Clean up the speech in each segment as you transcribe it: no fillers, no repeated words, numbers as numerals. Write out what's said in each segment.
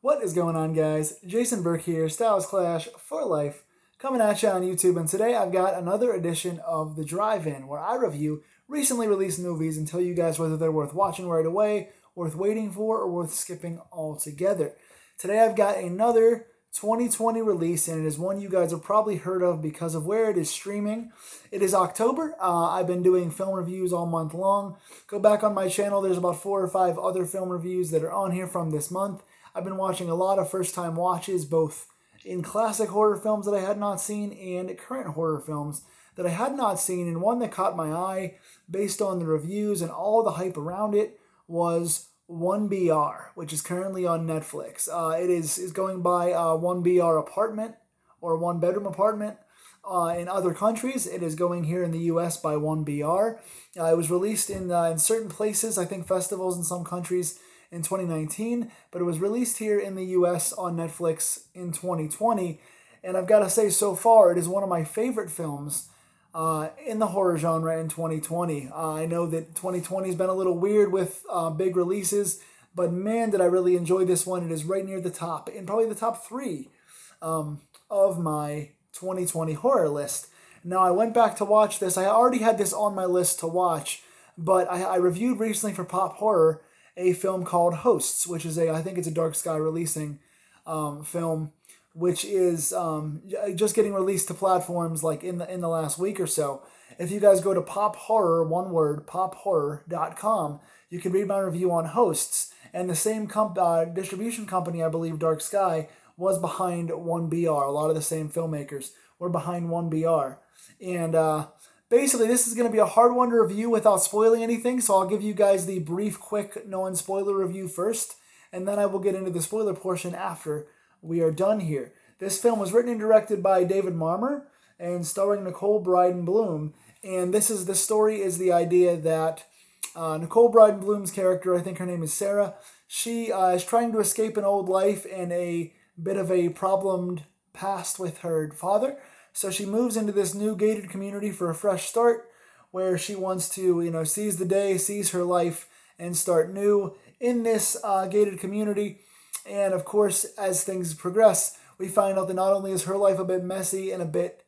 What is going on, guys? Jason Burke here, Styles Clash for Life, coming at you on YouTube. And today I've got another edition of The Drive-In, where I review recently released movies and tell you guys whether they're worth watching right away, worth waiting for, or worth skipping altogether. Today I've got another 2020 release, and it is one you guys have probably heard of because of where it is streaming. It is October. I've been doing film reviews all month long. Go back on my channel. There's about 4 or 5 other film reviews that are on here from this month. I've been watching a lot of first-time watches, both in classic horror films that I had not seen and current horror films that I had not seen. And one that caught my eye based on the reviews and all the hype around it was 1BR, which is currently on Netflix. It is going by 1BR apartment or one bedroom apartment. In other countries, it is going here in the U.S. by 1BR. It was released in certain places, I think festivals in some countries in 2019, but it was released here in the U.S. on Netflix in 2020. And I've got to say, so far, it is one of my favorite films in the horror genre in 2020. I know that 2020 has been a little weird with big releases, but man, did I really enjoy this one. It is right near the top, in probably the top 3 of my 2020 horror list. Now, I went back to watch this. I already had this on my list to watch, but I reviewed recently for Pop Horror a film called Hosts, which is I think it's a Dark Sky releasing film, which is just getting released to platforms like in the last week or so. If you guys go to Pop Horror, one word, pophorror.com, you can read my review on Hosts. And the same distribution company, I believe, Dark Sky, was behind 1BR. A lot of the same filmmakers were behind 1BR. And basically, this is going to be a hard one to review without spoiling anything, so I'll give you guys the brief, quick, non-spoiler review first, and then I will get into the spoiler portion after we are done here. This film was written and directed by David Marmor and starring Nicole Bryden Bloom, and the story is the idea that Nicole Bryden Bloom's character, I think her name is Sarah, she is trying to escape an old life and a bit of a problemed past with her father. So she moves into this new gated community for a fresh start where she wants to, seize the day, seize her life, and start new in this gated community. And of course, as things progress, we find out that not only is her life a bit messy and a bit,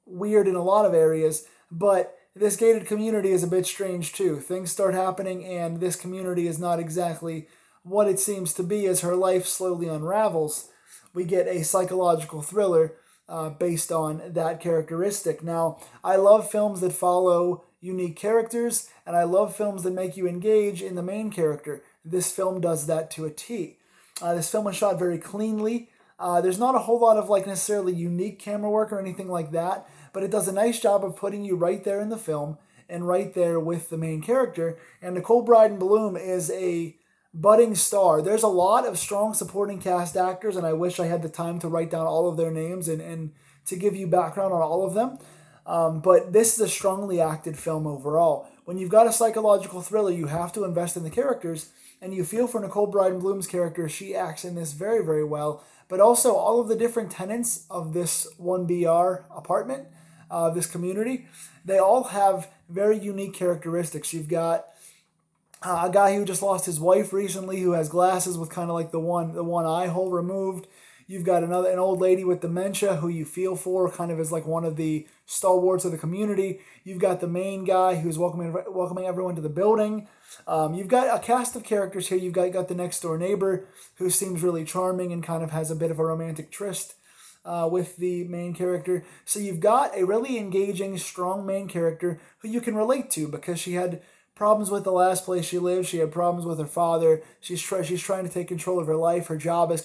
weird in a lot of areas, but this gated community is a bit strange too. Things start happening, and this community is not exactly what it seems to be as her life slowly unravels. We get a psychological thriller based on that characteristic. Now, I love films that follow unique characters, and I love films that make you engage in the main character. This film does that to a T. This film was shot very cleanly. There's not a whole lot of necessarily unique camera work or anything like that, but it does a nice job of putting you right there in the film and right there with the main character. And Nicole Bryden Bloom is a budding star. There's a lot of strong supporting cast actors, and I wish I had the time to write down all of their names and to give you background on all of them. But this is a strongly acted film overall. When you've got a psychological thriller, you have to invest in the characters, and you feel for Nicole Bryden Bloom's character. She acts in this very, very well. But also all of the different tenants of this 1BR apartment, this community, they all have very unique characteristics. You've got a guy who just lost his wife recently, who has glasses with kind of like the one eye hole removed. You've got an old lady with dementia who you feel for, kind of as like one of the stalwarts of the community. You've got the main guy who's welcoming everyone to the building. You've got a cast of characters here. You've got the next door neighbor who seems really charming and kind of has a bit of a romantic tryst with the main character. So you've got a really engaging, strong main character who you can relate to because she had problems with the last place she lived. She had problems with her father. She's trying to take control of her life. Her job is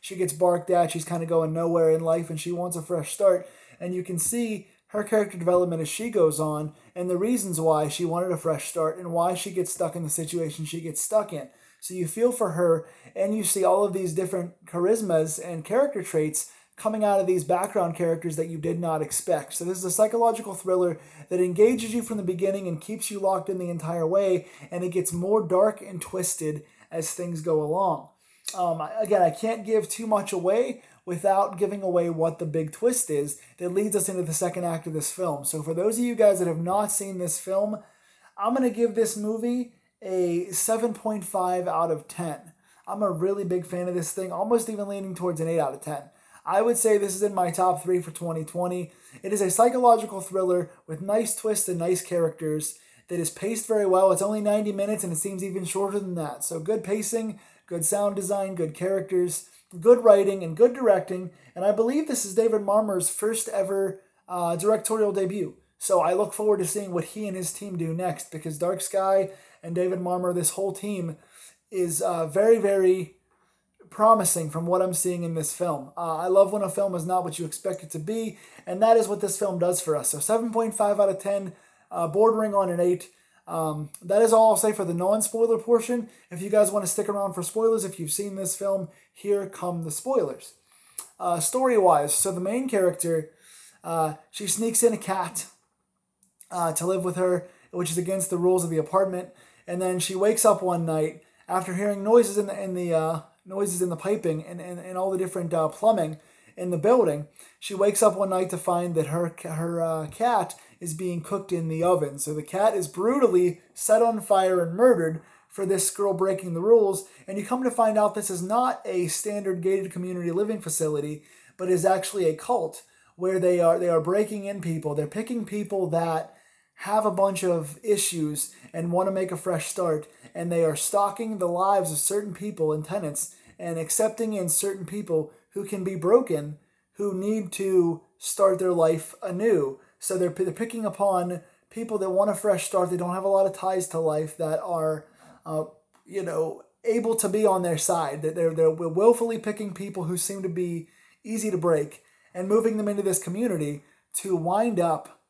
she gets barked at. She's kind of going nowhere in life, and she wants a fresh start. And you can see her character development as she goes on and the reasons why she wanted a fresh start and why she gets stuck in the situation she gets stuck in. So you feel for her, and you see all of these different charismas and character traits coming out of these background characters that you did not expect. So this is a psychological thriller that engages you from the beginning and keeps you locked in the entire way, and it gets more dark and twisted as things go along. Again, I can't give too much away without giving away what the big twist is that leads us into the second act of this film. So for those of you guys that have not seen this film, I'm going to give this movie a 7.5 out of 10. I'm a really big fan of this thing, almost even leaning towards an 8 out of 10. I would say this is in my top 3 for 2020. It is a psychological thriller with nice twists and nice characters that is paced very well. It's only 90 minutes and it seems even shorter than that. So good pacing, good sound design, good characters, good writing, and good directing. And I believe this is David Marmor's first ever directorial debut. So I look forward to seeing what he and his team do next, because Dark Sky and David Marmor, this whole team, is very, very promising from what I'm seeing in this film. I love when a film is not what you expect it to be, and that is what this film does for us. So 7.5 out of 10, bordering on an 8. That is all I'll say for the non-spoiler portion. If you guys want to stick around for spoilers, if you've seen this film, here come the spoilers. Story-wise, so the main character, she sneaks in a cat to live with her, which is against the rules of the apartment. And then she wakes up one night after hearing noises in the piping and all the different plumbing in the building. She wakes up one night to find that her cat is being cooked in the oven. So the cat is brutally set on fire and murdered for this girl breaking the rules. And you come to find out this is not a standard gated community living facility, but is actually a cult where they are breaking in people. They're picking people that have a bunch of issues and want to make a fresh start, and they are stalking the lives of certain people and tenants and accepting in certain people who can be broken, who need to start their life anew. So they're picking upon people that want a fresh start. They don't have a lot of ties to life, that are, able to be on their side. That they're willfully picking people who seem to be easy to break and moving them into this community to wind up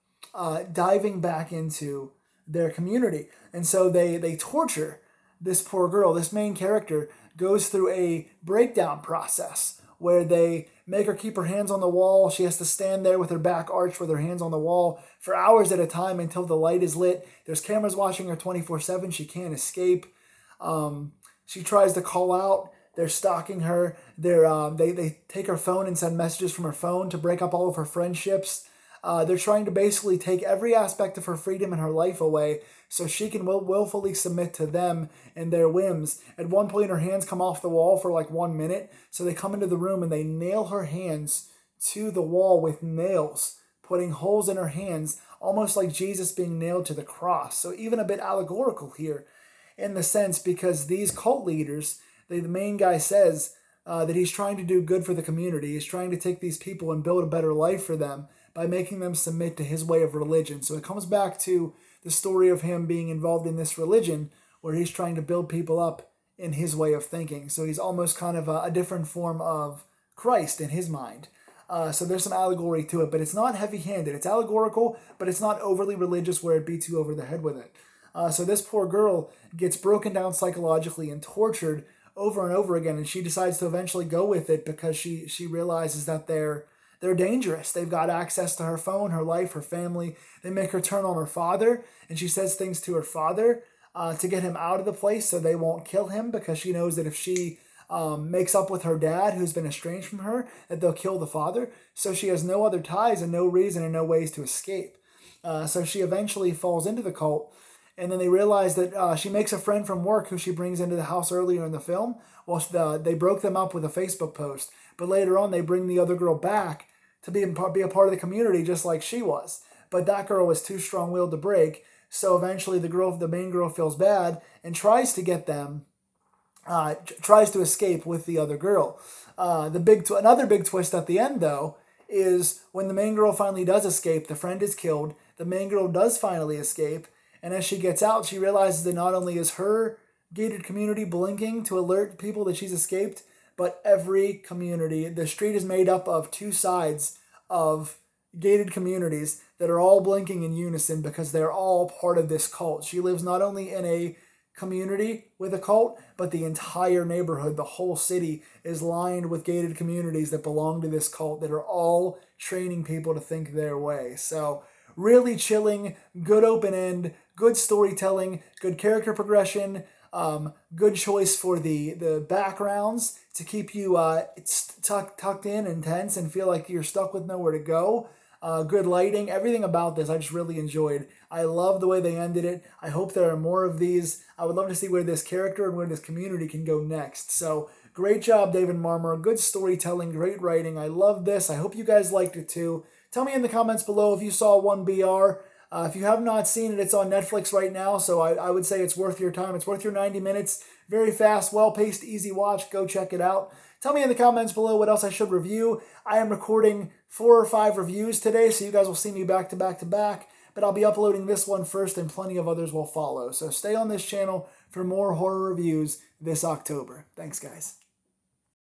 diving back into their community. And so they torture this poor girl. This main character goes through a breakdown process where they make her keep her hands on the wall. She has to stand there with her back arched with her hands on the wall for hours at a time until the light is lit. There's cameras watching her 24/7. She can't escape. She tries to call out. They're stalking her. They take her phone and send messages from her phone to break up all of her friendships. They're trying to basically take every aspect of her freedom and her life away so she can willfully submit to them and their whims. At one point, her hands come off the wall for like 1 minute. So they come into the room and they nail her hands to the wall with nails, putting holes in her hands, almost like Jesus being nailed to the cross. So even a bit allegorical here in the sense, because these cult leaders, the main guy says that he's trying to do good for the community. He's trying to take these people and build a better life for them by making them submit to his way of religion. So it comes back to the story of him being involved in this religion where he's trying to build people up in his way of thinking. So he's almost kind of a different form of Christ in his mind. So there's some allegory to it, but it's not heavy-handed. It's allegorical, but it's not overly religious where it beats you over the head with it. So this poor girl gets broken down psychologically and tortured over and over again, and she decides to eventually go with it because she realizes that they're dangerous. They've got access to her phone, her life, her family. They make her turn on her father, and she says things to her father to get him out of the place so they won't kill him, because she knows that if she makes up with her dad, who's been estranged from her, that they'll kill the father. So she has no other ties and no reason and no ways to escape. So she eventually falls into the cult, and then they realize that she makes a friend from work who she brings into the house earlier in the film. Well, they broke them up with a Facebook post, but later on they bring the other girl back to be a part of the community just like she was. But that girl was too strong-willed to break, so eventually the main girl feels bad and tries to get them, tries to escape with the other girl. Another big twist at the end, though, is when the main girl finally does escape, the friend is killed, the main girl does finally escape, and as she gets out, she realizes that not only is her gated community blinking to alert people that she's escaped, but every community. The street is made up of two sides of gated communities that are all blinking in unison because they're all part of this cult. She lives not only in a community with a cult, but the entire neighborhood, the whole city, is lined with gated communities that belong to this cult that are all training people to think their way. So really chilling, good open end, good storytelling, good character progression, good choice for the backgrounds to keep you tucked in and tense and feel like you're stuck with nowhere to go. good lighting, everything about this I just really enjoyed. I love the way they ended it. I hope there are more of these. I would love to see where this character and where this community can go next. So great job, David Marmor. Good storytelling, great writing. I love this. I hope you guys liked it too. Tell me in the comments below if you saw 1BR. If you have not seen it, it's on Netflix right now, so I would say it's worth your time. It's worth your 90 minutes. Very fast, well-paced, easy watch. Go check it out. Tell me in the comments below what else I should review. I am recording 4 or 5 reviews today, so you guys will see me back to back to back. But I'll be uploading this one first, and plenty of others will follow. So stay on this channel for more horror reviews this October. Thanks, guys.